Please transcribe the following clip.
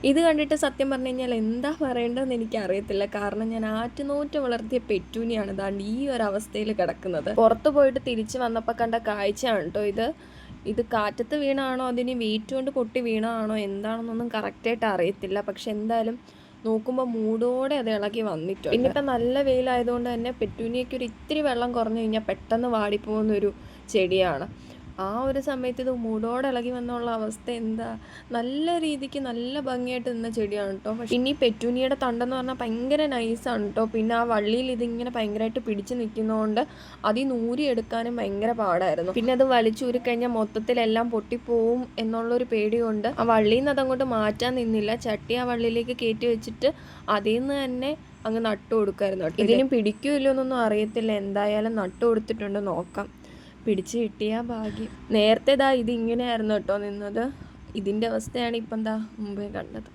ഇത് കണ്ടിട്ട് സത്യം പറഞ്ഞു കഴിഞ്ഞാൽ എന്താ പറയേണ്ടതെന്ന് എനിക്കറിയത്തില്ല. കാരണം ഞാൻ ആറ്റുനോറ്റ് വളർത്തിയ പെറ്റൂനിയാണ് ദാണ്ട് ഈ ഒരു അവസ്ഥയിൽ കിടക്കുന്നത്. പുറത്ത് പോയിട്ട് തിരിച്ച് വന്നപ്പോൾ കണ്ട കാഴ്ചയാണ് കേട്ടോ ഇത്. ഇത് കാറ്റത്ത് വീണാണോ അതിന് വെയിറ്റ് കൊണ്ട് പൊട്ടി വീണാണോ എന്താണെന്നൊന്നും കറക്റ്റായിട്ട് അറിയത്തില്ല. പക്ഷെ എന്തായാലും നോക്കുമ്പോൾ മൂടോടെ അത് ഇളകി വന്നിട്ടുണ്ട്. ഇന്നിപ്പോൾ നല്ല വെയിലായതുകൊണ്ട് തന്നെ പെറ്റൂനിയയ്ക്ക് ഒരു ഇത്തിരി വെള്ളം കുറഞ്ഞു കഴിഞ്ഞാൽ പെട്ടെന്ന് വാടിപ്പോകുന്നൊരു ചെടിയാണ്. ആ ഒരു സമയത്ത് ഇത് മൂടോടെ ഇളകി വന്നുള്ള അവസ്ഥ എന്താ. നല്ല രീതിക്ക് നല്ല ഭംഗിയായിട്ട് നിന്ന ചെടിയാണ് കേട്ടോ. പക്ഷെ ഇനി പെറ്റൂനിയുടെ തണ്ടെന്ന് പറഞ്ഞാൽ ഭയങ്കര നൈസാണ് കേട്ടോ. പിന്നെ ആ വള്ളിയിൽ ഇതിങ്ങനെ ഭയങ്കരമായിട്ട് പിടിച്ച് നിൽക്കുന്നതുകൊണ്ട് അതിൽ നൂരിയെടുക്കാനും ഭയങ്കര പാടായിരുന്നു. പിന്നെ അത് വലിച്ചൂരി കഴിഞ്ഞാൽ മൊത്തത്തിലെല്ലാം പൊട്ടിപ്പോവും എന്നുള്ളൊരു പേടി കൊണ്ട് ആ വള്ളിയിൽ നിന്ന് അതങ്ങോട്ട് മാറ്റാൻ നിന്നില്ല. ചട്ടി ആ വള്ളിയിലേക്ക് കയറ്റി വെച്ചിട്ട് അതിൽ നിന്ന് തന്നെ അങ്ങ് നട്ടു കൊടുക്കായിരുന്നു കേട്ടോ. ഇതിനും പിടിക്കുമല്ലോ എന്നൊന്നും അറിയത്തില്ല. എന്തായാലും നട്ടു കൊടുത്തിട്ടുണ്ട്, നോക്കാം. പിടിച്ച് കിട്ടിയാ ഭാഗ്യം. നേരത്തെ ഇതിങ്ങനെയായിരുന്നു കേട്ടോ നിന്നത്. ഇതിൻ്റെ അവസ്ഥയാണ് ഇപ്പം മുമ്പേ കണ്ടത്.